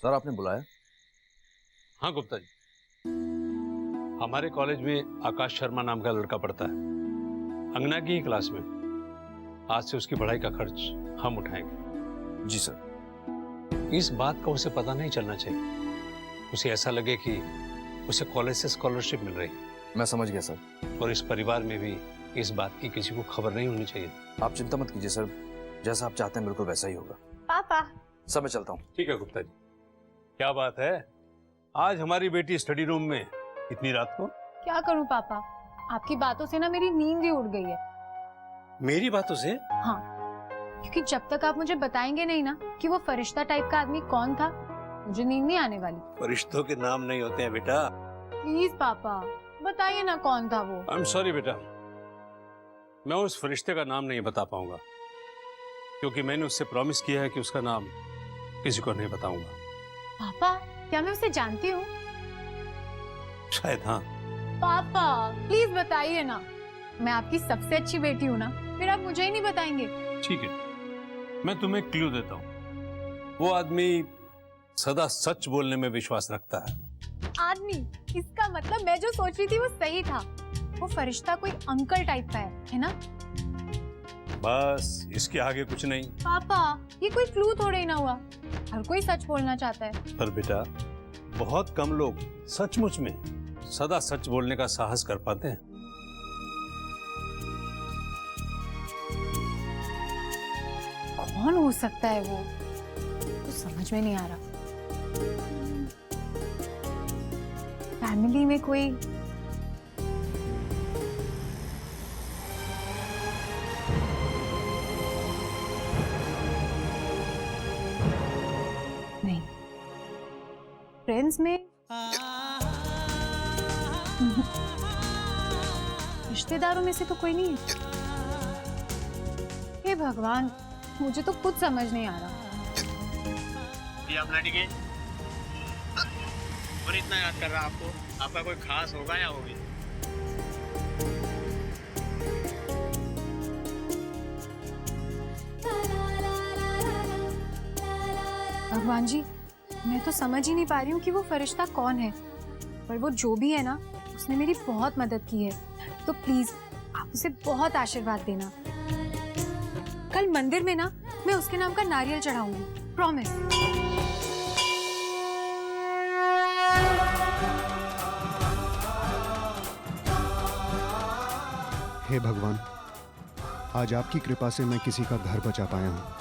Sir आपने बुलाया? हाँ गुप्ता जी, हमारे कॉलेज में आकाश शर्मा नाम का लड़का पढ़ता है, अंगना की ही क्लास में। आज से उसकी पढ़ाई का खर्च हम उठाएंगे। जी सर। इस बात का उसे पता नहीं चलना चाहिए, उसे ऐसा लगे कि उसे कॉलेज से स्कॉलरशिप मिल रही है। मैं समझ गया सर। और इस परिवार में भी इस बात की किसी को खबर नहीं होनी चाहिए। आप चिंता मत कीजिए सर, जैसा आप चाहते हैं बिल्कुल वैसा ही होगा। पापा। सर मैं चलता हूँ। ठीक है गुप्ता जी। क्या बात है, आज हमारी बेटी स्टडी रूम में इतनी रात को? क्या करूं पापा, आपकी बातों से ना मेरी नींद ही उड़ गई है। मेरी बातों से? हाँ, क्योंकि जब तक आप मुझे बताएंगे नहीं ना कि वो फरिश्ता टाइप का आदमी कौन था, मुझे नींद नहीं आने वाली। फरिश्तों के नाम नहीं होते हैं बेटा। प्लीज पापा बताइए ना कौन था वो। आई एम सॉरी बेटा, मैं उस फरिश्ते का नाम नहीं बता पाऊंगा, क्योंकि मैंने उससे प्रॉमिस किया है कि उसका नाम किसी को नहीं बताऊंगा। पापा क्या मैं उसे जानती हूँ? शायद हाँ। पापा प्लीज बताइए ना, मैं आपकी सबसे अच्छी बेटी हूँ ना, फिर आप मुझे ही नहीं बताएंगे? ठीक है, मैं तुम्हें क्लू देता हूँ। वो आदमी सदा सच बोलने में विश्वास रखता है। आदमी, इसका मतलब मैं जो सोच रही थी वो सही था। वो फरिश्ता कोई अंकल टाइप का है ना? बस इसके आगे कुछ नहीं। पापा ये कोई क्लू थोड़ा ही ना हुआ, हर कोई सच बोलना चाहता है। पर बेटा बहुत कम लोग सचमुच में सदा सच बोलने का साहस कर पाते हैं। कौन हो सकता है वो, तो समझ में नहीं आ रहा। फैमिली में कोई नहीं, फ्रेंड्स में रिश्तेदारों में से तो कोई नहीं है। हे भगवान, मुझे तो कुछ समझ नहीं आ रहा। और इतना याद कर रहा आपको, आपका कोई खास होगा या होगी? भगवान जी, मैं तो समझ ही नहीं पा रही हूँ कि वो फरिश्ता कौन है, पर वो जो भी है ना, उसने मेरी बहुत मदद की है। तो प्लीज आप उसे बहुत आशीर्वाद देना। कल मंदिर में ना मैं उसके नाम का नारियल चढ़ाऊंगी, प्रॉमिस। हे भगवान, आज आपकी कृपा से मैं किसी का घर बचा पाया हूँ।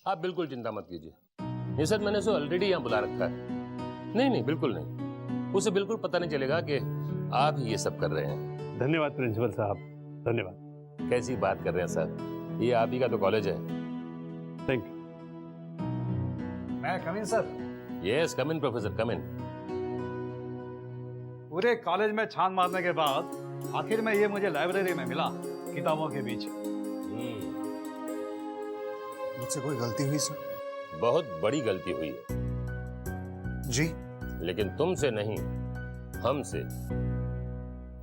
आप बिल्कुल चिंता मत कीजिए, ये सर मैंने उसे ऑलरेडी यहाँ बुला रखा है। नहीं नहीं बिल्कुल नहीं, उसे बिल्कुल पता नहीं चलेगा कि आप ही ये सब कर रहे हैं। धन्यवाद प्रिंसिपल साहब, धन्यवाद। कैसी बात कर रहे हैं सर, ये आप ही का तो कॉलेज है। Thank you. मैं कम इन सर? यस कम इन प्रोफेसर, कम इन। पूरे कॉलेज में छान मारने के बाद आखिर में ये मुझे लाइब्रेरी में मिला, किताबों के बीच। मुझसे कोई गलती हुई सर? बहुत बड़ी गलती हुई है जी। लेकिन तुमसे नहीं, हमसे।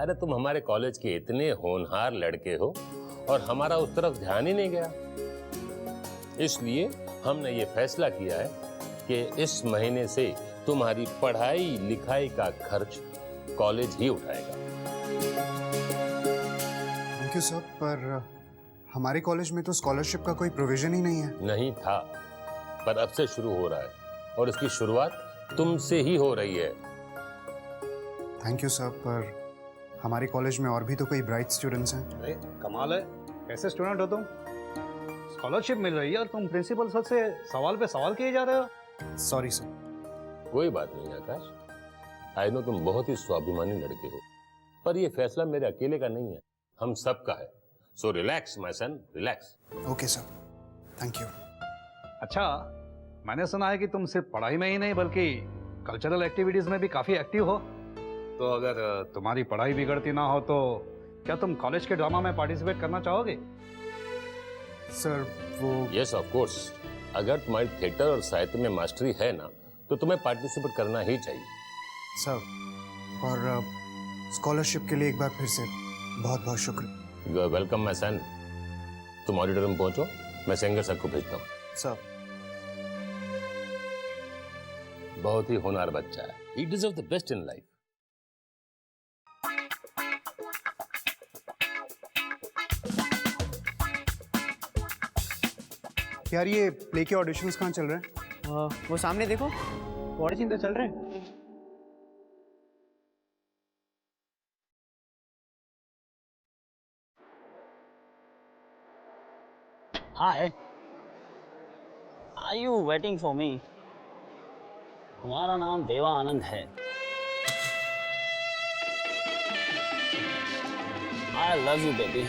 अरे तुम हमारे कॉलेज के इतने होनहार लड़के हो और हमारा उस तरफ ध्यान ही नहीं गया। इसलिए हमने ये फैसला किया है कि इस महीने से तुम्हारी पढ़ाई लिखाई का खर्च कॉलेज ही उठाएगा। थैंक यू सर, पर हमारे कॉलेज में तो स्कॉलरशिप का कोई प्रोविजन ही नहीं है। नहीं था, पर अब से शुरू हो रहा है और इसकी शुरुआत तुमसे ही हो रही है। थैंक यू सर, पर हमारे कॉलेज में और भी तो कोई ब्राइट स्टूडेंट्स हैं। अरे कमाल है, कैसे स्टूडेंट हो तुम? स्कॉलरशिप मिल रही है और तुम प्रिंसिपल सर से सवाल पे सवाल किए जा रहे हो। Sorry sir. कोई बात नहीं आकाश, आई नो तुम बहुत ही स्वाभिमानी लड़के हो, पर यह फैसला मेरे अकेले का नहीं है, हम सबका है। So relax my son, relax. Okay sir, thank you. अच्छा, मैंने सुना है कि तुम सिर्फ पढ़ाई में ही नहीं बल्कि कल्चरल एक्टिविटीज में भी काफी एक्टिव हो, तो अगर तुम्हारी पढ़ाई बिगड़ती ना हो तो क्या तुम कॉलेज के ड्रामा में पार्टिसिपेट करना चाहोगे? सर वो यस ऑफ कोर्स, अगर तुम्हारी थिएटर और साहित्य में मास्टरी है ना तो तुम्हें पार्टिसिपेट करना ही चाहिए। सर, और स्कॉलरशिप के लिए एक बार फिर से बहुत बहुत शुक्रिया। You are welcome my son. तुम ऑडिटोरियम पहुंचो, मैं सिंगर सर को भेजता हूँ। सर, बहुत ही होनहार बच्चा है, he deserve the best in life. यार ये प्ले के ऑडिशंस कहाँ चल रहे हैं? वो सामने देखो, ऑडिशन तो चल रहे हैं। Hi. Are you waiting for me? तुम्हारा नाम देवा आनंद है। I love you baby.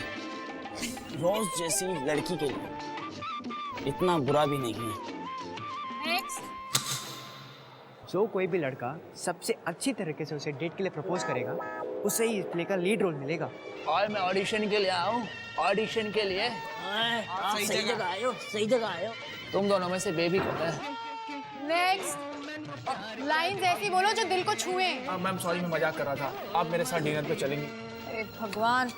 रोज जैसी लड़की के लिए इतना बुरा भी नहीं है। जो कोई भी लड़का सबसे अच्छी तरीके से उसे डेट के लिए प्रपोज करेगा, उसे ही इस प्ले का लीड रोल मिलेगा। और मैं ऑडिशन के लिए आया हूँ, ऑडिशन के लिए। आप सही जगह आए हो, सही जगह आए हो। तुम दोनों में से बेबी कौन है? नेक्स्ट लाइंस ऐसी बोलो जो दिल को छुए। मैम सॉरी, मैं मजाक कर रहा था। आप मेरे साथ डिनर पे चलेंगे? अरे भगवान।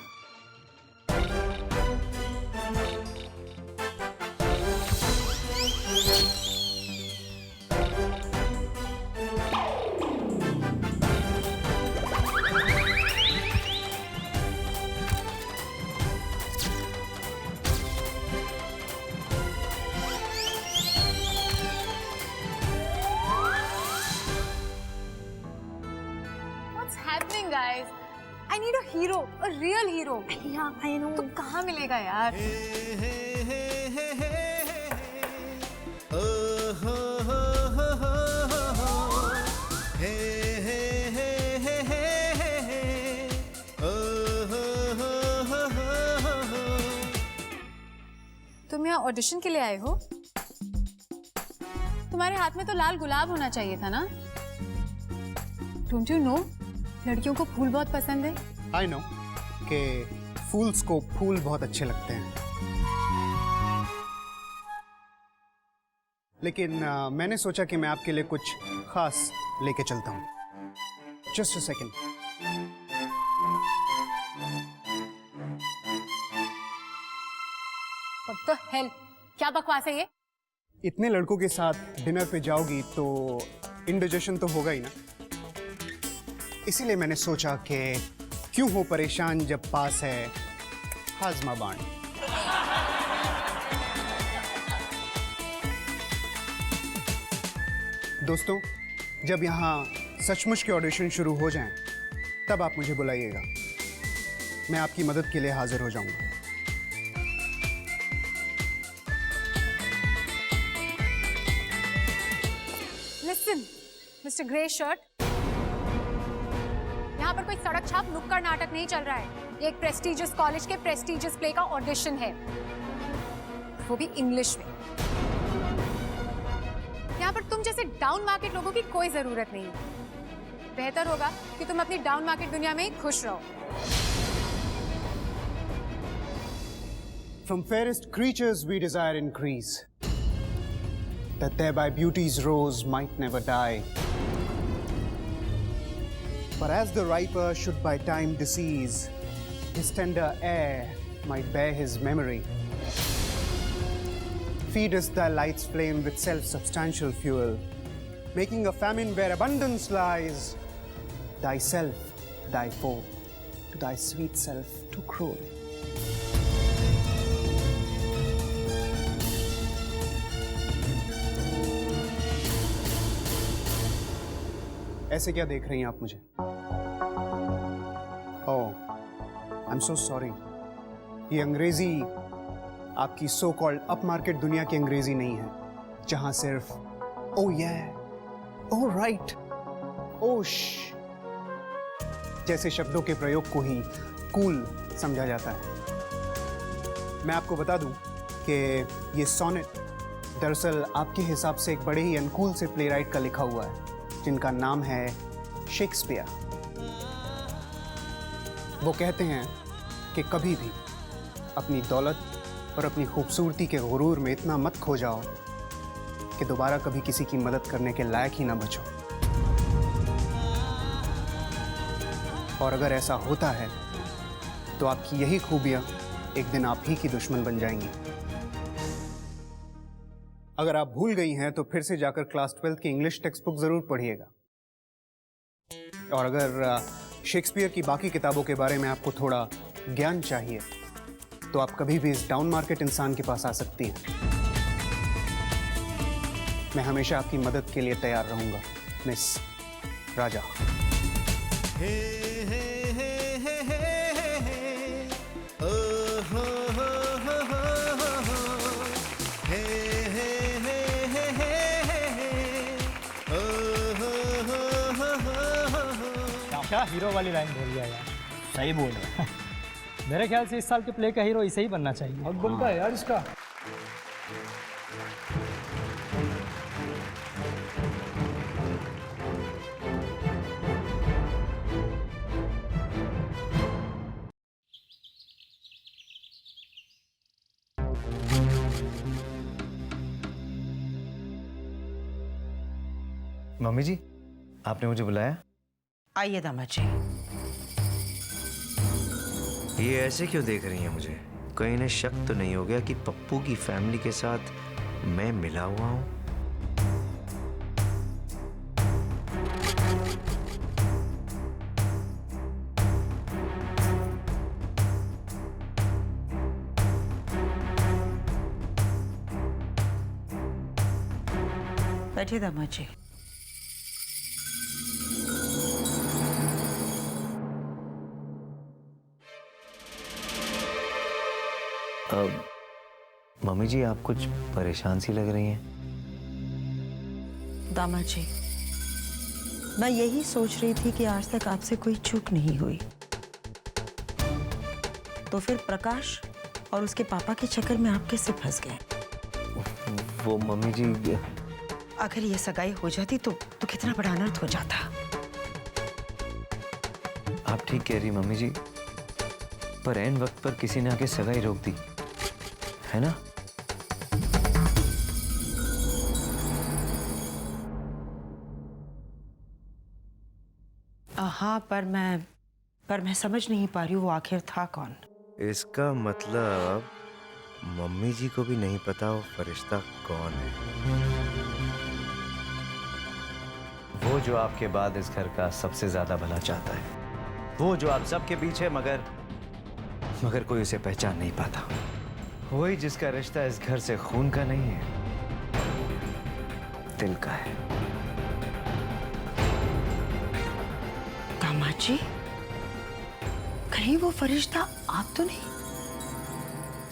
Guys, I need a hero, a real hero. Yeah, I know. तो कहाँ मिलेगा यार? तुम यहाँ ऑडिशन के लिए आए हो? तुम्हारे हाथ में तो लाल गुलाब होना चाहिए था ना? Don't you know? लड़कियों को फूल बहुत पसंद है। आई नो कि फूल्स को फूल बहुत अच्छे लगते हैं, लेकिन मैंने सोचा कि मैं आपके लिए कुछ खास लेके चलता हूँ। Just a second. What the hell? क्या बकवास है ये? इतने लड़कों के साथ डिनर पे जाओगी तो इंडिजेशन तो होगा ही ना, इसीलिए मैंने सोचा कि क्यों हो परेशान जब पास है हाजमा बाण। दोस्तों, जब यहाँ सचमुच के ऑडिशन शुरू हो जाएं, तब आप मुझे बुलाइएगा, मैं आपकी मदद के लिए हाजिर हो जाऊंगा। Listen, Mr. Grey Shirt. यहाँ पर कोई सड़क छाप नुक्कड़ नाटक नहीं चल रहा है। ये एक प्रेस्टीजियस कॉलेज के प्रेस्टीजियस प्ले का ऑडिशन है, वो भी इंग्लिश में। यहाँ पर तुम जैसे डाउन मार्केट लोगों की कोई जरूरत नहीं है। बेहतर होगा कि तुम अपनी डाउन मार्केट दुनिया में ही खुश रहो। From fairest creatures we desire increase, that thereby beauty's rose might never die. For as the riper should by time decease, his tender air might bear his memory. Feedest thy light's flame with self-substantial fuel, making a famine where abundance lies, thyself, thy foe, to thy sweet self too cruel. ऐसे क्या देख रही हैं आप मुझे? ओह, I am so sorry. ये अंग्रेजी आपकी सो कॉल्ड अप मार्केट दुनिया की अंग्रेजी नहीं है, जहां सिर्फ ओ ये, ओ राइट, ओश जैसे शब्दों के प्रयोग को ही कूल समझा जाता है। मैं आपको बता दूं कि ये सोनेट दरअसल आपके हिसाब से एक बड़े ही अनकूल से प्लेराइट का लिखा हुआ है, जिनका नाम है शेक्सपियर। वो कहते हैं कि कभी भी अपनी दौलत और अपनी खूबसूरती के गुरूर में इतना मत खो जाओ कि दोबारा कभी किसी की मदद करने के लायक ही ना बचो। और अगर ऐसा होता है तो आपकी यही खूबियां एक दिन आप ही की दुश्मन बन जाएंगी। अगर आप भूल गई हैं तो फिर से जाकर क्लास 12 की इंग्लिश टेक्स्ट बुक जरूर पढ़िएगा। और अगर शेक्सपियर की बाकी किताबों के बारे में आपको थोड़ा ज्ञान चाहिए तो आप कभी भी इस डाउन मार्केट इंसान के पास आ सकती हैं। मैं हमेशा आपकी मदद के लिए तैयार रहूंगा, मिस राजा। क्या हीरो वाली लाइन बोल दिया यार, सही बोल रहा। मेरे ख्याल से इस साल के प्ले का हीरो इसे ही बनना चाहिए। बहुत बनता है यार इसका। मम्मी जी, आपने मुझे बुलाया? आइए दामाद जी। ये ऐसे क्यों देख रही हैं मुझे? कहीं इन्हें शक तो नहीं हो गया कि पप्पू की फैमिली के साथ मैं मिला हुआ हूं? बैठिए दामाद जी। मम्मी जी, आप कुछ परेशान सी लग रही हैं। दामाद जी, मैं यही सोच रही थी कि आज तक आपसे कोई चूक नहीं हुई, तो फिर प्रकाश और उसके पापा के चक्कर में आप कैसे फंस गए? वो मम्मी जी, अगर ये सगाई हो जाती तो कितना बड़ा अनर्थ हो जाता। आप ठीक कह रही मम्मी जी, पर ऐन वक्त पर किसी ने आके सगाई रोक दी, है ना? हाँ, पर मैं समझ नहीं पा रही हूँ वो आखिर था कौन। इसका मतलब मम्मी जी को भी नहीं पता वो फरिश्ता कौन है। वो जो आपके बाद इस घर का सबसे ज्यादा भला चाहता है, वो जो आप सबके पीछे मगर कोई उसे पहचान नहीं पाता, वही जिसका रिश्ता इस घर से खून का नहीं है, दिल का है। दामाद जी, कहीं वो फरिश्ता आप तो नहीं?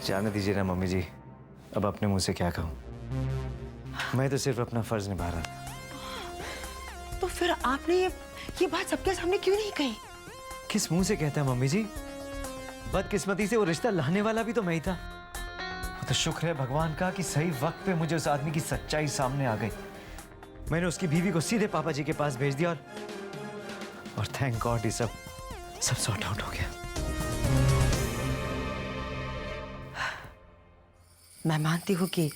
जाने दीजिए ना मम्मी जी, अब अपने मुंह से क्या कहूं। मैं तो सिर्फ अपना फर्ज निभा रहा था। तो फिर आपने ये बात सबके सामने क्यों नहीं कही? किस मुंह से कहता है मम्मी जी? बदकिस्मती से वो रिश्ता लाने वाला भी तो मैं ही था। तो शुक्र है भगवान का कि सही वक्त पे मुझे उस आदमी की सच्चाई सामने आ गई। मैंने उसकी बीवी को सीधे पापा जी के पास भेज दिया और थैंक गॉड ये सब सॉर्ट आउट हो गया। मैं मानती हूँ कि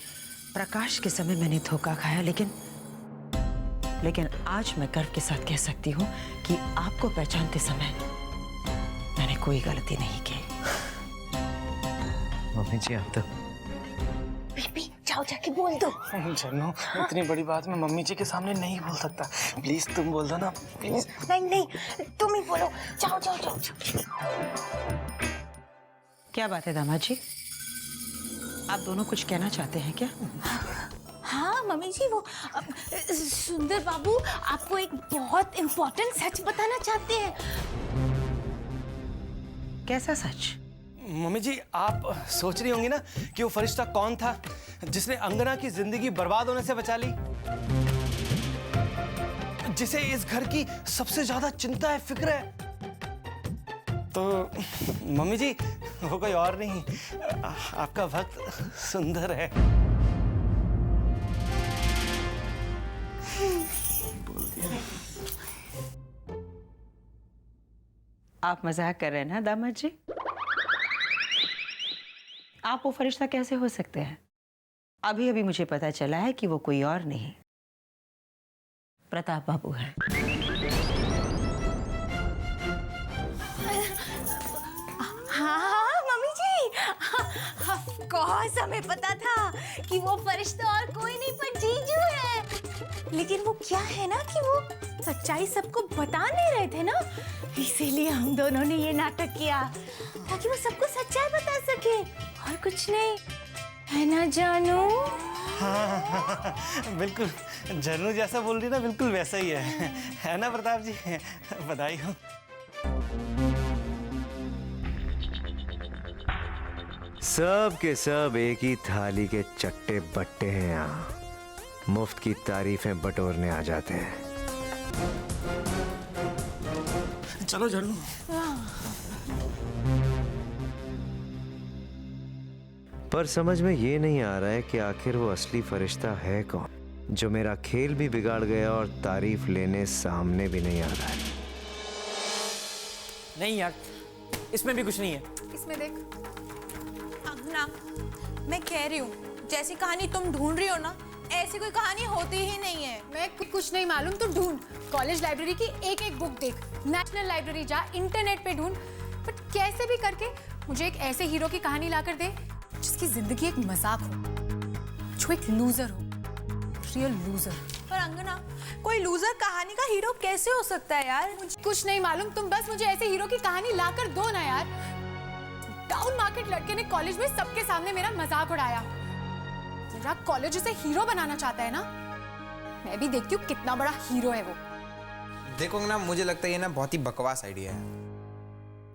प्रकाश के समय मैंने धोखा खाया, लेकिन आज मैं गर्व के साथ कह सकती हूँ कि आपको पहचानते समय मैंने कोई गलती नहीं की। मम्मी जी, आप तो बेबी, जाओ जाके बोल दो। चलो, इतनी बड़ी बात मैं मम्मी जी के सामने नहीं बोल सकता। प्लीज तुम बोल दो ना, प्लीज। नहीं, तुम ही बोलो। जाओ। क्या बात है दामाद जी, आप दोनों कुछ कहना चाहते हैं क्या? हाँ मम्मी जी, वो सुंदर बाबू आपको एक बहुत इम्पोर्टेंट सच बताना चाहते हैं। कैसा सच? मम्मी जी, आप सोच रही होंगी ना कि वो फरिश्ता कौन था जिसने अंगना की जिंदगी बर्बाद होने से बचा ली, जिसे इस घर की सबसे ज्यादा चिंता है, फिक्र है। तो मम्मी जी, वो कोई और नहीं, आपका भक्त सुंदर है। बोल आप मजाक कर रहे हैं ना दामाद जी? आप वो फरिश्ता कैसे हो सकते हैं? अभी अभी मुझे पता चला है कि वो कोई और नहीं, प्रताप बाबू है। हाँ मम्मी जी, ऑफ कोर्स हमें पता था कि वो फरिश्ता और कोई नहीं पर जीजू है। लेकिन वो क्या है ना कि वो सच्चाई सबको बता नहीं रहे थे ना, इसीलिए हम दोनों ने ये नाटक किया ताकि वो सबको सच्चाई बता सके और कुछ नहीं, है ना जानू? हाँ, बिल्कुल जनू जैसा बोल रही ना, बिल्कुल वैसा ही है ना प्रताप जी? बधाई हो। सब के सब एक ही थाली के चट्टे बट्टे हैं यहाँ, मुफ्त की तारीफें बटोरने आ जाते हैं। चलो जनू। पर समझ में ये नहीं आ रहा है कि आखिर वो असली फरिश्ता है कौन, जो मेरा खेल भी बिगाड़ गया और तारीफ लेने सामने भी नहीं आ रहा है। नहीं यार, इसमें भी कुछ नहीं है। इसमें देख। ना, मैं कह रही हूँ जैसी कहानी तुम ढूंढ रही हो ना, ऐसी कोई कहानी होती ही नहीं है। मैं कुछ नहीं मालूम, तू ढूंढ, कॉलेज लाइब्रेरी की एक एक बुक देख, नेशनल लाइब्रेरी जा, इंटरनेट पे ढूंढ, बट कैसे भी करके मुझे एक ऐसे हीरो की कहानी लाकर दे जिसकी जिंदगी एक मजाक हो, जो एक लूजर हो, रियल लूजर। पर अंगना, कोई लूजर कहानी का हीरो कैसे हो सकता है यार? मुझे कुछ नहीं मालूम, तुम बस मुझे ऐसे हीरो की कहानी लाकर दो ना यार। डाउन मार्केट लड़के ने कॉलेज में सबके सामने मेरा मजाक उड़ाया, पूरा कॉलेज उसे हीरो बनाना चाहता है ना, मैं भी देखती हूँ कितना बड़ा हीरो है वो। देखो अंगना, मुझे लगता है ये ना बहुत ही बकवास आइडिया है।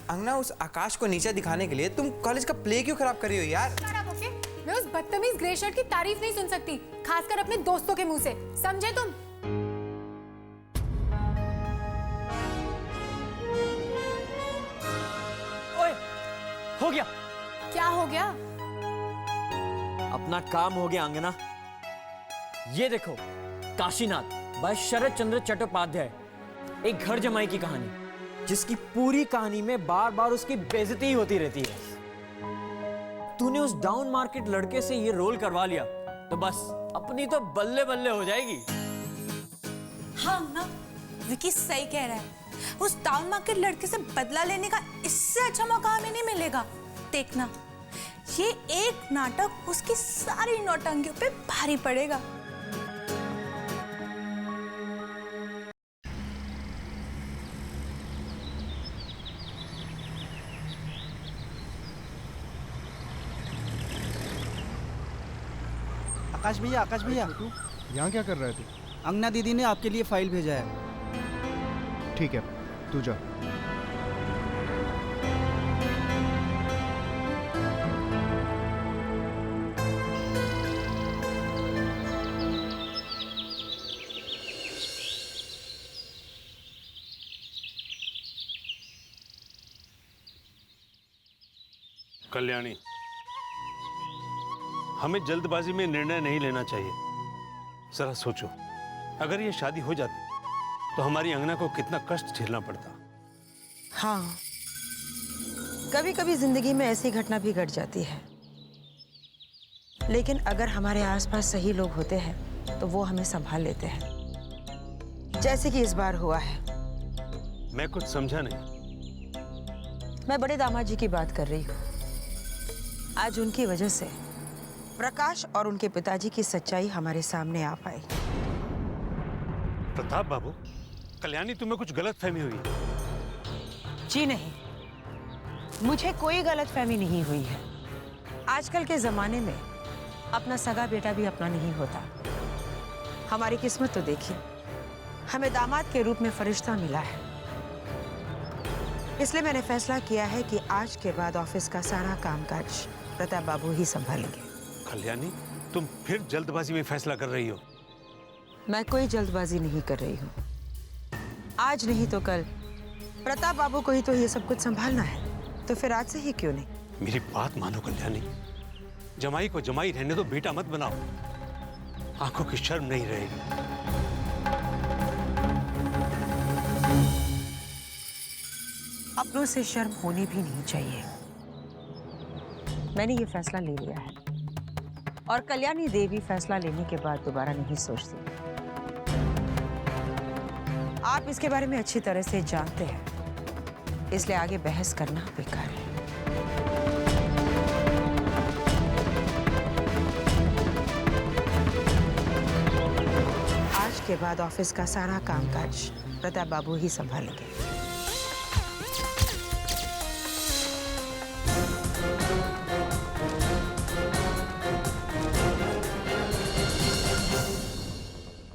अंगना, उस आकाश को नीचा दिखाने के लिए तुम कॉलेज का प्ले क्यों खराब कर रही हो यार? खराब होके मैं उस बदतमीज ग्रे शर्ट की तारीफ नहीं सुन सकती, खासकर अपने दोस्तों के मुंह से, समझे तुम? ओए, हो गया। क्या हो गया? अपना काम हो गया अंगना। ये देखो, काशीनाथ बाय शरद चंद्र चट्टोपाध्याय, एक घर जमाई की कहानी, जिसकी पूरी कहानी में बार बार उसकी बेइज्जती ही होती रहती है। तूने उस डाउन मार्केट लड़के से ये रोल करवा लिया तो बस अपनी तो बल्ले बल्ले हो जाएगी। हाँ ना, विकी सही कह रहा है, उस डाउन मार्केट लड़के से बदला लेने का इससे अच्छा मौका हमें नहीं मिलेगा। देखना, ये एक नाटक उसकी सारी नौटंकियों पे भारी पड़ेगा। आकाश भैया, आकाश भैया, यहाँ क्या कर रहे थे? अंगना दीदी ने आपके लिए फाइल भेजा है। ठीक है, तू जा। कल्याणी, हमें जल्दबाजी में निर्णय नहीं लेना चाहिए। जरा सोचो, अगर ये शादी हो जाती तो हमारी अंगना को कितना कष्ट झेलना पड़ता। हाँ, कभी कभी जिंदगी में ऐसी घटना भी घट जाती है, लेकिन अगर हमारे आसपास सही लोग होते हैं तो वो हमें संभाल लेते हैं, जैसे कि इस बार हुआ है। मैं कुछ समझा नहीं। मैं बड़े दामाद जी की बात कर रही हूँ। आज उनकी वजह से प्रकाश और उनके पिताजी की सच्चाई हमारे सामने आ पाई। प्रताप बाबू, कल्याणी, तुम्हें कुछ गलतफहमी हुई? जी नहीं, मुझे कोई गलतफहमी नहीं हुई है। आजकल के जमाने में अपना सगा बेटा भी अपना नहीं होता। हमारी किस्मत तो देखिए, हमें दामाद के रूप में फरिश्ता मिला है। इसलिए मैंने फैसला किया है कि आज के बाद ऑफिस का सारा कामकाज प्रताप बाबू ही संभालेंगे। कल्याणी, तुम फिर जल्दबाजी में फैसला कर रही हो? मैं कोई जल्दबाजी नहीं कर रही हूँ। आज नहीं तो कल प्रताप बाबू को ही तो ये सब कुछ संभालना है, तो फिर आज से ही क्यों नहीं? मेरी बात मानो कल्याणी, जमाई को जमाई रहने दो, बेटा मत बनाओ। आंखों की शर्म नहीं रहेगी। अपनों से शर्म होनी भी नहीं चाहिए। मैंने ये फैसला ले लिया है और कल्याणी देवी फैसला लेने के बाद दोबारा नहीं सोचती। आप इसके बारे में अच्छी तरह से जानते हैं, इसलिए आगे बहस करना बेकार है। आज के बाद ऑफिस का सारा कामकाज प्रताप बाबू ही संभालेंगे।